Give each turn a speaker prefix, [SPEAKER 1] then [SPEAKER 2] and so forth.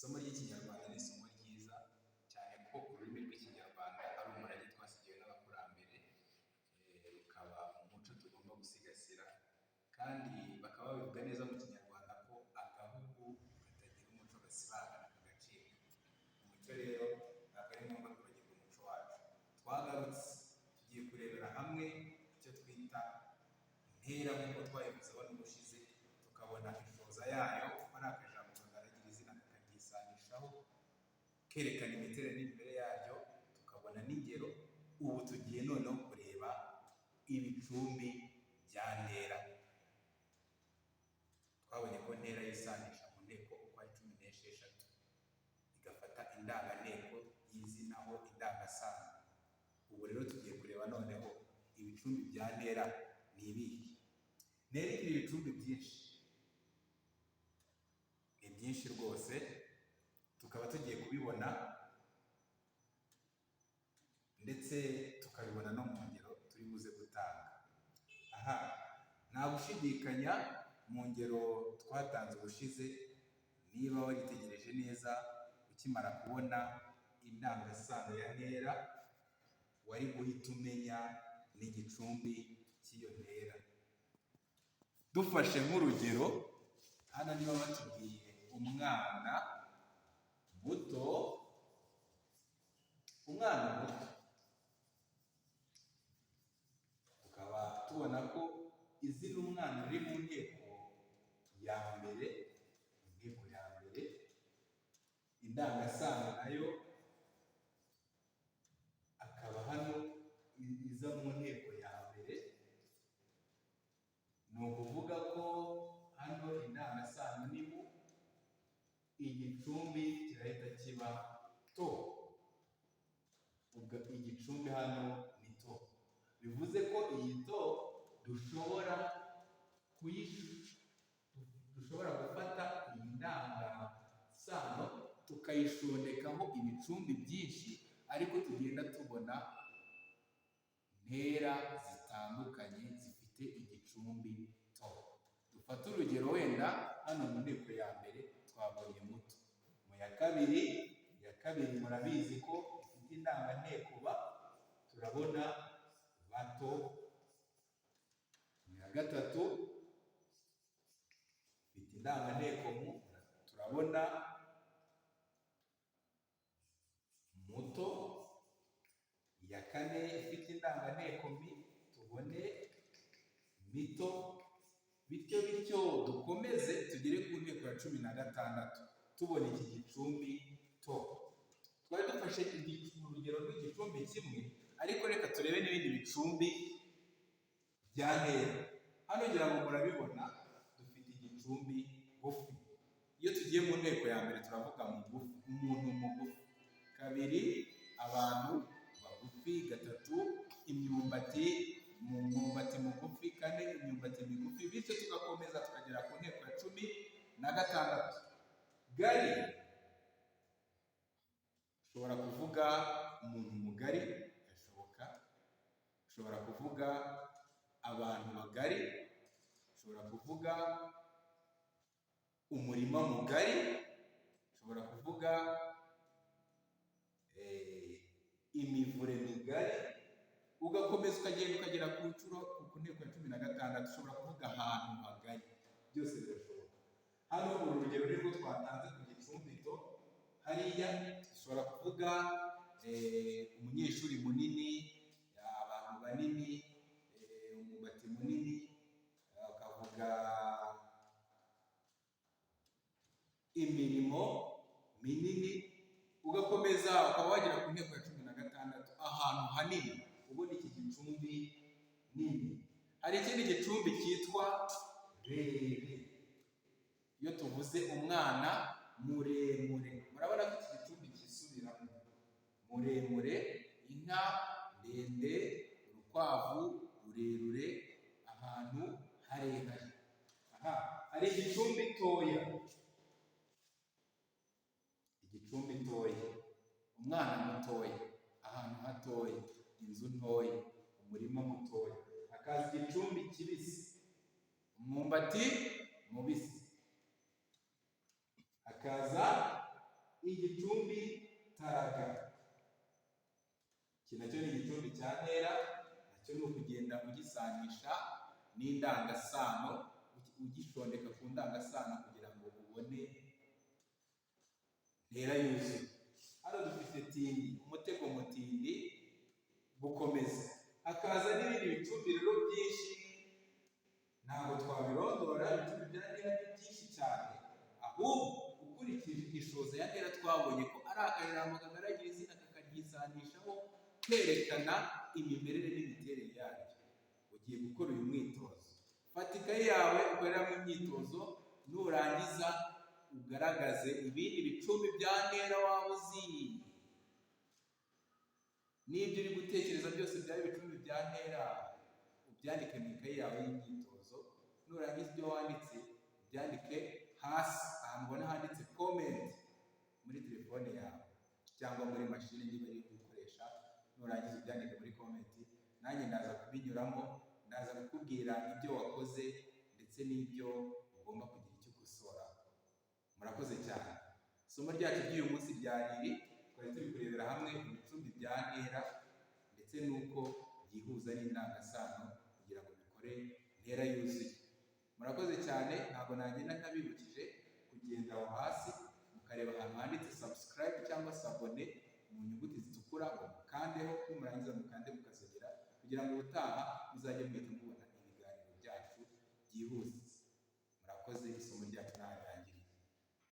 [SPEAKER 1] Isomo ry'Ikinyarwanda ni isomo ryiza cyane ko ururimi rw'Ikinyarwanda ari umurage twasigiwe n'abakurambere, rukaba umuco tugomba gusigasira, kandi bakaba babivuga neza mu Kinyarwanda ko agahugu katagira umuco gasibangana kagacika. Umuco rero ntabwo ari ngombwa kwibagirwa umuco wacu. Twagarutse tugiye kurebera hamwe icyo twita intera nk'uko twayivuzeho n'ubushize, tukabona inshoza yayo ari akajambo kagaragira izina kakabyisanishaho kerekana imiterere n'imbere yaryo, tukabona n'ingero. Ubu tugiye noneho kureba ibicumbi bya ntera. Twabonye ko ntera yisanisha mu nteko uko ari 16, igafata indanganteko y'izina ho indangasano. Ubu rero tugiye kureba noneho ibicumbi bya ntera ni ibihe. Ntera igira ibicumbi byinshi, ni byinshi rwose, tukaba tugiye kubibona ndetse tukabibona no mu ngero turi buze gutanga. Aha nta gushidikanya, mu ngero twatanze ubushize, niba waritegereje neza ukimara kubona indangasano ya ntera, wari guhita umenya n'igicumbi cy'iyo ntera. Dufashe nk'urugero, hano niba batubwiye umwana muto, tukaba tubona ko izina umwana riri mu nteko ya mbere, indangasano nayo akaba hano iza mu nteko ya mbere. Ni ukuvuga ko hano indangasano ni mu, igicumbi kirahita kiba to. Igicumbi hano ni to, bivuze ko iyi to dushobora gufata iyi ndangasano tukayishondekaho ibicumbi byinshi, ariko tugenda tubona ntera zitandukanye zifite igicumbi to. Dufate urugero, wenda hano mu nteko ya mbere twabonye muto, mu ya kabiri murabizi ko ifite indanganteko ba, turabona bato. Mu ya gatatu ifite indanganteko mu, turabona muto. Iya kane ifite indanganteko mi, tubone mito. Bityo bityo dukomeze tugere ku nteko ya 16 tubona iki gicumbi to. Twari dufashe urugero rw'igicumbi kimwe, ariko reka turebe n'ibindi bicumbi bya ntera. Hano ngira ngo murabibona, dufite igicumbi gufi. Iyo tugiye mu nteko ya mbere turavuga mugufi, umuntu mugufi. Kabiri, abantu bagufi. Gatatu, imyumbati, umwumbati mugufi. Kane, imyumbati migufi. Bityo tugakomeza tukagera ku nteko ya 16. Gari, ushobora kuvuga umuntu mugari, birashoboka. Ushobora kuvuga abantu bagari, ushobora kuvuga umurima mugari, ushobora kuvuga imivure migari, ugakomeza ukagenda ukagera ku nteko ya 16. Ushobora kuvuga ahantu hagari, byose birashoboka. Hano uru rugero nirwo twatanze ku gicumbi to. Hariya ushobora kuvuga umunyeshuri munini, abantu banini, umwumbati munini, ukavuga imirimo minini, ugakomeza ukaba wagera ku nteko ya 16, ahantu hanini. Ubona iki gicumbi nini. Hari ikindi gicumbi cyitwa rere. Iyo tuvuze umwana muremure, murabona ko iki gicumbi kisubiramo. Muremure, inka ndende, urukwavu rurerure, ahantu harehare. Aha hari igicumbi toya. Igicumbi toya, umwana mutoya, ahantu hatoya, inzu ntoya, umurima mutoya. Hakaza igicumbi kibisi, umwumbati mubisi. Hakaza igicumbi taraga. Iki nacyo ni igicumbi cya ntera, nacyo ni ukugenda ugisanisha n'indangasano, ugishondeka ku ndangasano kugira ngo ubone ntera yuzuye. Hano dufite tindi, umutego mutindi, gukomeza. Hakaza n'ibindi bicumbi rero byinshi, ntabwo twabirondora. Ibicumbi bya ntera ni byinshi cyane, ahubwo ukurikije ishoza ya ntera twabonye ko ari akajambo kagaragaza izina kakaryisanishaho kwerekana imimerere n'imiterere yaryo. Ugiye gukora uyu mwitozo, fata ikayi yawe ukoreramo imyitozo, nurangiza ugaragaze ibindi bicumbi bya ntera waba uzi, n'ibyo uri gutekereza byose byari ibicumbi bya ntera ubyandike mu ikayi yawe y'imyitozo. Nurangiza ibyo wanditse ubyandike hasi ahantu ubona handitse comment muri telefone yawe cyangwa muri mashini niba iri gukoresha. Nurangiza ubyandike muri comment, nanjye ndaza kubinyuramo, ndaza kukubwira ibyo wakoze ndetse n'ibyo ugomba kugira icyo ukosora. Murakoze cyane. Isomo ryacu ry'uyu munsi ryari iri, twari turi kurebera hamwe ibicumbi bya ntera ndetse n'uko byihuza n'indangasano kugira ngo bikore ntera yuzuye. Murakoze cyane. Ntabwo nagenda ntabibukije kugenda aho hasi mukareba ahantu handitse subscribe cyangwa se abone mu nyuguti zitukura, mukandeho, nimurangiza mukande mukazogera kugira ngo ubutaha muzajye muhita mubona ibiganiro byacu byihuse. Murakoze.